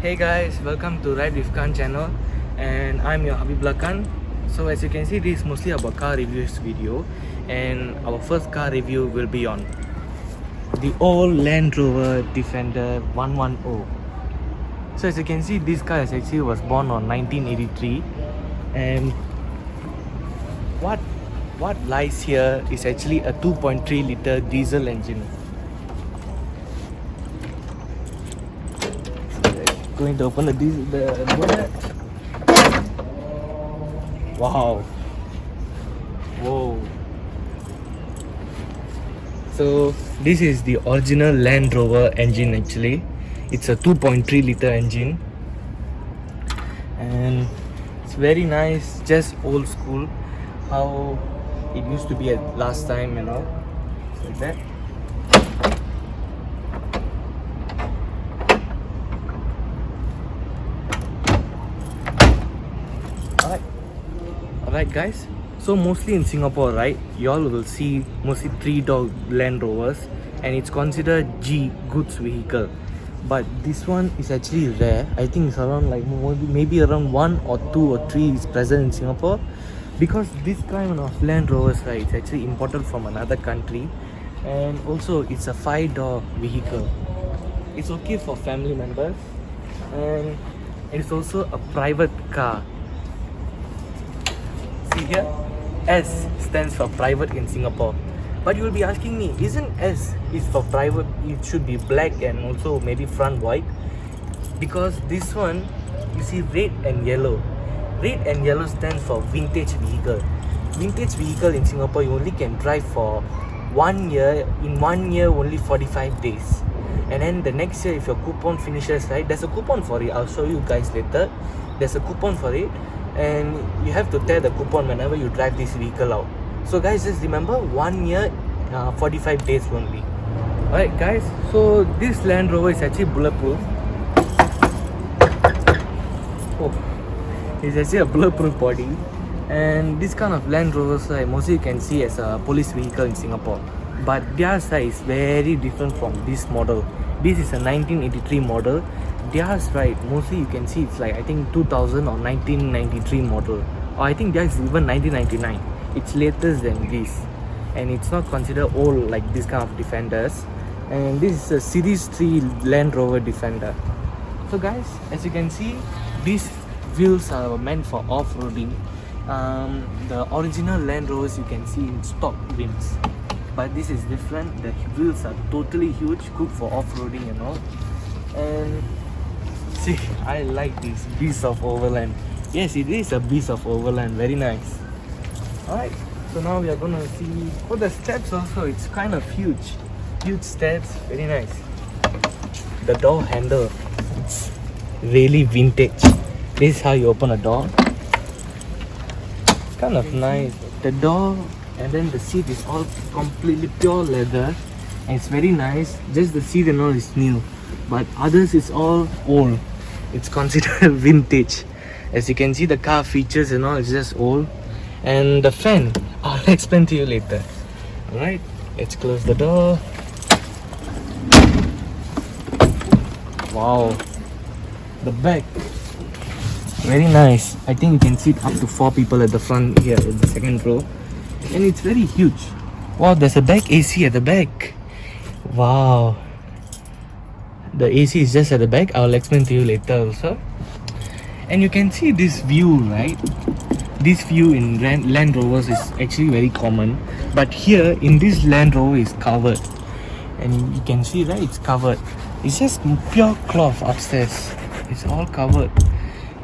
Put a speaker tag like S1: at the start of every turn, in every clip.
S1: Hey guys, welcome to Ride with Khan channel, and I'm your Habib Lakan. So as you can see, this is mostly about car reviews video, and our first car review will be on the old Land Rover Defender 110. So as you can see, this car actually was born on 1983, and what lies here is actually a 2.3 liter diesel engine. Going to open the bonnet. Wow. Whoa. So this is the original Land Rover engine actually. It's a 2.3 liter engine. And it's very nice, just old school. How it used to be at last time, you know. Like that. Alright guys, so mostly in Singapore, right, y'all will see mostly 3-door Land Rovers, and it's considered G, goods vehicle. But this one is actually rare. I think it's around like maybe around 1 or 2 or 3 is present in Singapore, because this kind of Land Rovers, right, it's actually imported from another country, and also it's a 5-door vehicle. It's okay for family members, and it's also a private car. Here, S stands for private in Singapore. But you will be asking me, isn't S is for private, it should be black and also maybe front white? Because this one, you see red and yellow. Red and yellow stands for vintage vehicle. Vintage vehicle in Singapore, you only can drive for 1 year. In 1 year, only 45 days. And then the next year, if your coupon finishes, right, there's a coupon for it. I'll show you guys later. There's a coupon for it, and you have to tear the coupon whenever you drive this vehicle out. So guys, just remember 1 year, 45 days only. Alright guys, so this Land Rover is actually bulletproof. Oh, it's actually a bulletproof body. And this kind of Land Rovers, mostly you can see as a police vehicle in Singapore. But their size is very different from this model. This is a 1983 model. Theirs, right, mostly you can see it's like I think 2000 or 1993 model, or I think theirs is even 1999. It's latest than this, and it's not considered old like this kind of Defenders. And this is a Series 3 Land Rover Defender. So guys, as you can see, these wheels are meant for off-roading. The original Land Rovers you can see in stock rims, but this is different. The wheels are totally huge, good for off-roading and all. And see, I like this Beast of Overland. Yes, it is a Beast of Overland. Very nice. Alright, so now we are gonna see. Oh, the steps also, it's kind of huge. Huge steps, very nice. The door handle, it's really vintage. This is how you open a door. It's kind of nice. The door, and then the seat is all completely pure leather, and it's very nice. Just the seat and all is new, but others is all old. It's considered vintage. As you can see, the car features and all is just old. And the fan, I'll explain to you later. Alright, let's close the door. Wow, the back, very nice. I think you can seat up to 4 people at the front here in the second row, and it's very huge. Wow, there's a back AC at the back. Wow, the AC is just at the back. I'll explain to you later also. And you can see this view, right? This view in Land Rovers is actually very common, but here in this Land Rover is covered, and you can see, right, it's covered. It's just pure cloth upstairs. It's all covered.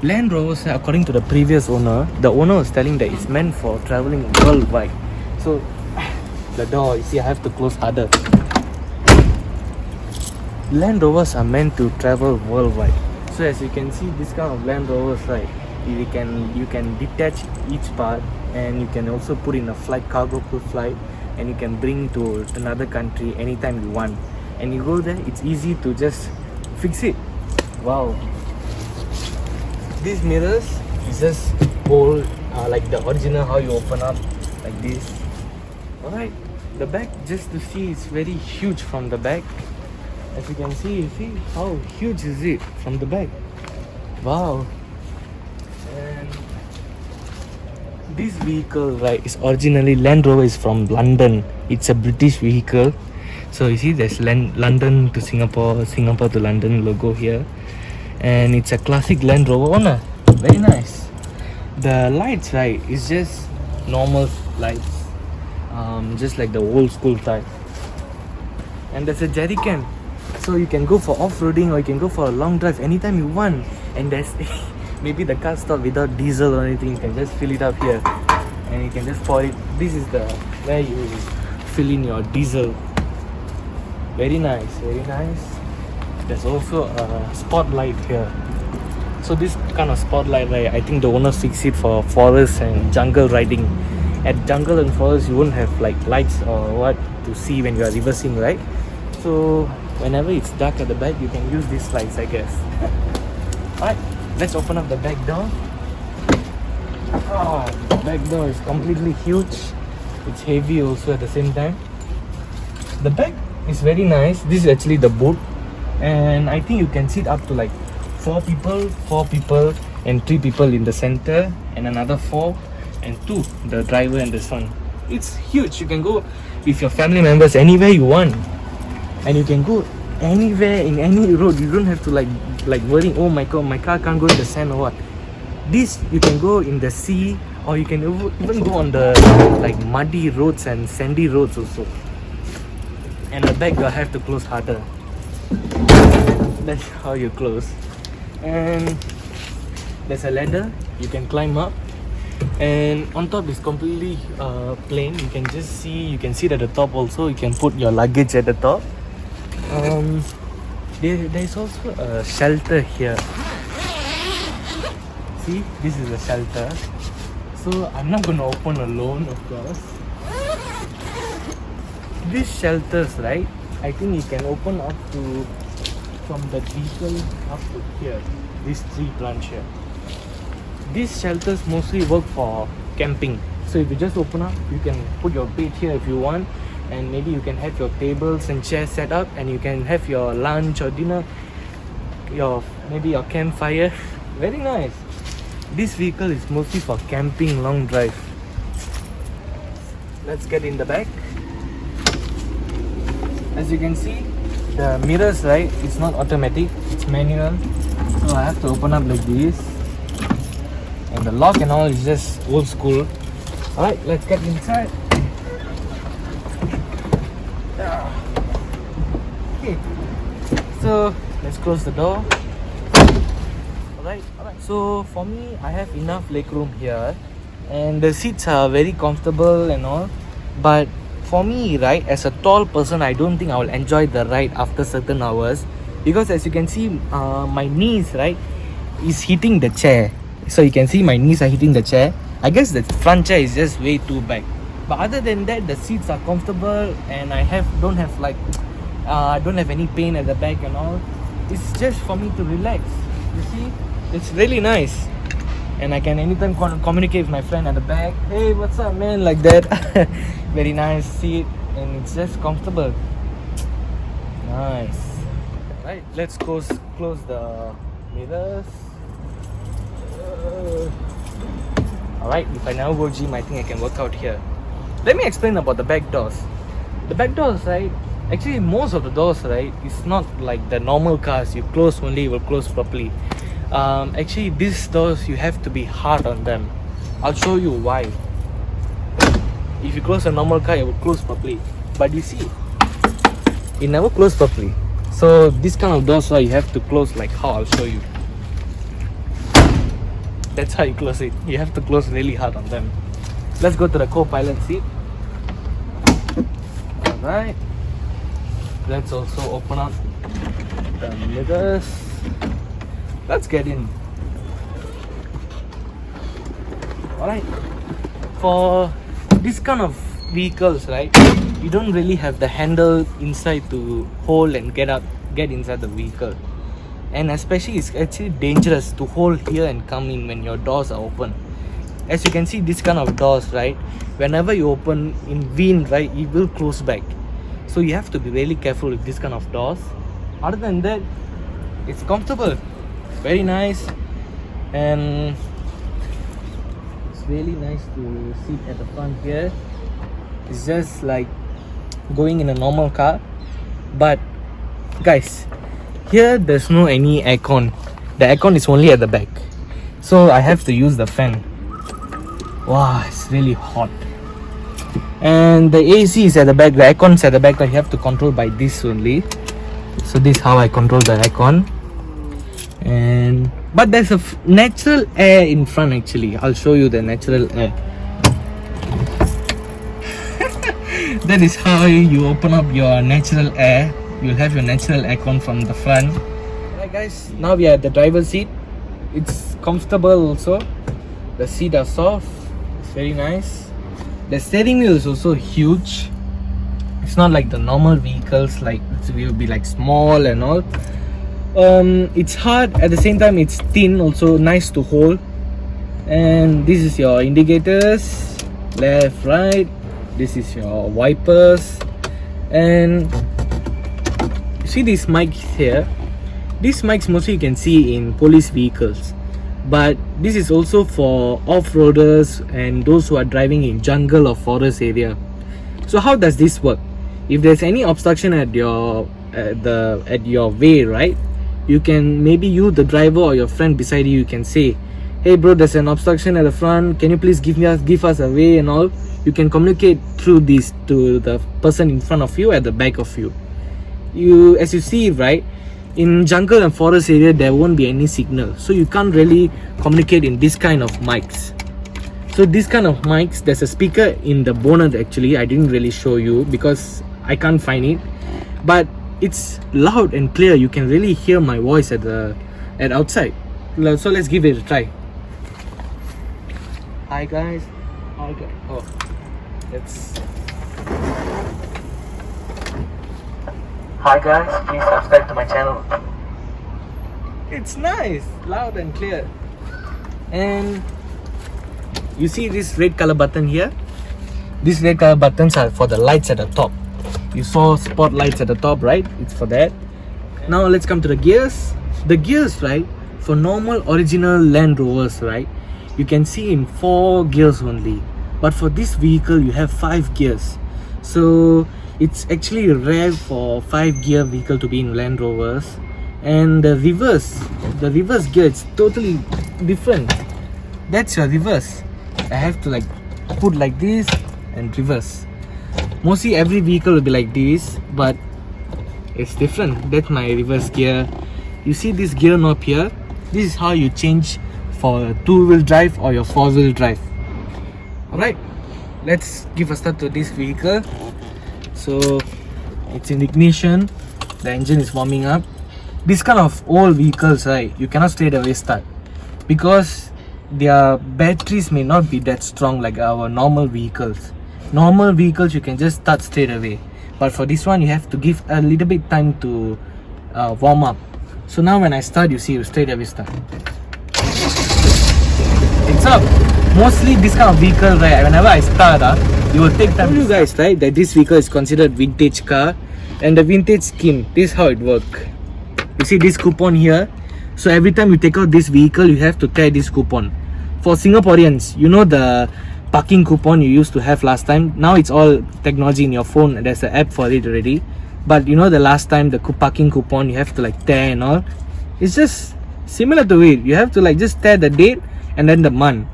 S1: Land Rovers, according to the previous owner, the owner was telling that it's meant for traveling worldwide. So the door, you see, I have to close harder. Land Rovers are meant to travel worldwide. So as you can see, this kind of Land Rovers, right, you can detach each part, and you can also put in a flight, cargo proof flight, and you can bring to another country anytime you want. And you go there, it's easy to just fix it. Wow. These mirrors is just old, like the original, how you open up like this. Alright, the back, just to see, it's very huge from the back. As you can see, you see how huge is it from the back. Wow. And this vehicle, right, is originally Land Rover is from London. It's a British vehicle. So you see there's London to Singapore, Singapore to London logo here. And it's a classic Land Rover one. Very nice. The lights, right, is just normal lights. Just like the old school type. And there's a jerry can. So you can go for off-roading or you can go for a long drive anytime you want. And there's maybe the car stop without diesel or anything, you can just fill it up here and you can just pour it. This is the where you fill in your diesel. Very nice, very nice. There's also a spotlight here. So this kind of spotlight, right, I think the owner fixed it for forest and jungle riding. At jungle and forest you won't have like lights or what to see when you are reversing, right? So whenever it's dark at the back you can use these lights, I guess. Alright, let's open up the back door. Oh, the back door is completely huge. It's heavy also at the same time. The back is very nice. This is actually the boot, and I think you can sit up to like 4 people and 3 people in the center and another 4 and 2, the driver and the son. It's huge. You can go with your family members anywhere you want, and you can go anywhere in any road. You don't have to like worry, oh my god, my car can't go in the sand or what. This you can go in the sea, or you can even go on the like muddy roads and sandy roads also. And the back door have to close harder. That's how you close. And there's a ladder you can climb up, and on top is completely plain. You can just see, you can sit at the top also. You can put your luggage at the top. There's also a shelter here. See, this is a shelter. So I'm not gonna open alone, of course. These shelters, right, I think you can open up to from the vehicle up to here. These 3 branches here. These shelters mostly work for camping. So if you just open up, you can put your bed here if you want, and maybe you can have your tables and chairs set up, and you can have your lunch or dinner, maybe your campfire. Very nice. This vehicle is mostly for camping, long drive. Let's get in the back. As you can see, the mirrors, right, it's not automatic, it's manual. So I have to open up like this, and the lock and all is just old school. Alright, let's get inside. Okay, so let's close the door. Alright, so for me, I have enough legroom here, and the seats are very comfortable and all. But for me, right, as a tall person, I don't think I will enjoy the ride after certain hours, because as you can see, my knees, right, is hitting the chair. So you can see my knees are hitting the chair. I guess the front chair is just way too back. But other than that, the seats are comfortable, and I don't have any pain at the back and all. It's just for me to relax. You see, it's really nice, and I can anytime communicate with my friend at the back. Hey, what's up, man? Like that. Very nice seat, and it's just comfortable. Nice. Right, let's close the mirrors. Alright, if I never go gym, I think I can work out here. Let me explain about the back doors. The back doors, right, actually most of the doors, right, it's not like the normal cars. You close only, it will close properly. Actually these doors, you have to be hard on them. I'll show you why. If you close a normal car, it will close properly, but you see, it never closes properly. So this kind of doors, you have to close like how I'll show you. That's how you close it. You have to close really hard on them. Let's go to the co-pilot seat. Alright, let's also open up the mirrors. Let's get in. Alright, for this kind of vehicles, right, you don't really have the handle inside to hold and get inside the vehicle. And especially it's actually dangerous to hold here and come in when your doors are open. As you can see, this kind of doors, right, whenever you open in wind, right, it will close back. So you have to be really careful with this kind of doors. Other than that, it's comfortable, very nice. and it's really nice to sit at the front here. It's just like going in a normal car, but guys, here there's no any aircon. The aircon is only at the back, so I have to use the fan. Wow, it's really hot. And the AC is at the back, the aircon is at the back, but you have to control by this only. So this is how I control the aircon. And but there's a natural air in front. Actually, I'll show you the natural air. That is how you open up your natural air. You'll have your natural aircon from the front. Alright guys, now we are at the driver's seat. It's comfortable also. The seats are soft. It's very nice. The steering wheel is also huge. It's not like the normal vehicles, like it will be like small and all. It's hard, at the same time it's thin, also nice to hold. And this is your indicators, left, right. This is your wipers. And you see these mics here. These mics mostly you can see in police vehicles, but this is also for off-roaders and those who are driving in jungle or forest area. So how does this work? If there's any obstruction at your way, right, you can, maybe you, the driver, or your friend beside you can say, hey bro, there's an obstruction at the front, can you please give us a way and all. You can communicate through this to the person in front of you, at the back of you. As you see, right, in jungle and forest area there won't be any signal, so you can't really communicate in this kind of mics. So this kind of mics, there's a speaker in the bonnet. Actually, I didn't really show you because I can't find it, but it's loud and clear. You can really hear my voice at outside. So let's give it a try. Hi guys. Okay. Oh, let's. Hi guys, please subscribe to my channel. It's nice, loud and clear. And you see this red color button here? These red color buttons are for the lights at the top. You saw spotlights at the top, right? It's for that. Now let's come to the gears. The gears, right, for normal original Land Rovers, right, you can see in 4 gears only. But for this vehicle, you have 5 gears. So it's actually rare for 5 gear vehicle to be in Land Rovers. And the reverse gear, it's totally different. That's your reverse. I have to like put like this and reverse. Mostly every vehicle will be like this, but it's different. That's my reverse gear. You see this gear knob here? This is how you change for a 2-wheel drive or your 4-wheel drive. Alright, let's give a start to this vehicle. So it's in ignition, the engine is warming up. This kind of old vehicles, right, you cannot straight away start because their batteries may not be that strong like our normal vehicles. Normal vehicles you can just start straight away, but for this one you have to give a little bit time to warm up. So now when I start, you see, you straight away start. It's up. Mostly this kind of vehicle, right, whenever I start, it will take time. I told you guys, right, that this vehicle is considered vintage car, and the vintage scheme, this is how it works. You see this coupon here, so every time you take out this vehicle, you have to tear this coupon. For Singaporeans, you know the parking coupon you used to have last time, now it's all technology in your phone, there's an app for it already. But you know the last time, the parking coupon, you have to like tear and all. It's just similar to it. You have to like just tear the date and then the month,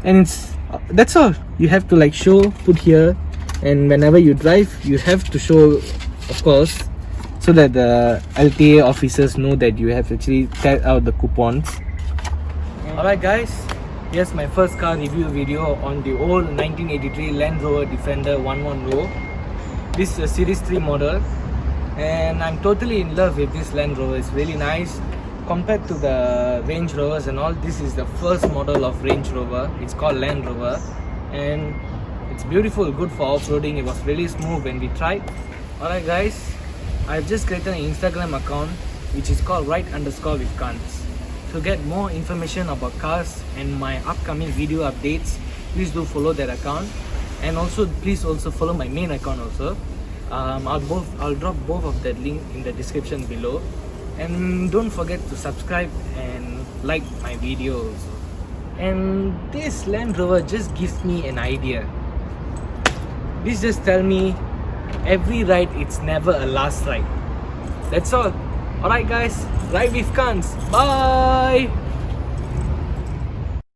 S1: and it's that's all. You have to like show, put here, and whenever you drive you have to show, of course, so that the LTA officers know that you have actually teared out the coupons. Alright guys, here's my first car review video on the old 1983 Land Rover Defender 110. This is a Series 3 model, and I'm totally in love with this Land Rover. It's really nice. Compared to the Range Rovers and all, this is the first model of Range Rover. It's called Land Rover, and it's beautiful, good for off-roading. It was really smooth when we tried. Alright guys, I've just created an Instagram account which is called Ride_with_Kans. To get more information about cars and my upcoming video updates, please do follow that account. And also please also follow my main account also. I'll drop both of that link in the description below. And don't forget to subscribe and like my video also. And this Land Rover just gives me an idea. This just tell me every ride it's never a last ride. That's all. Alright guys, ride with Kans. Bye.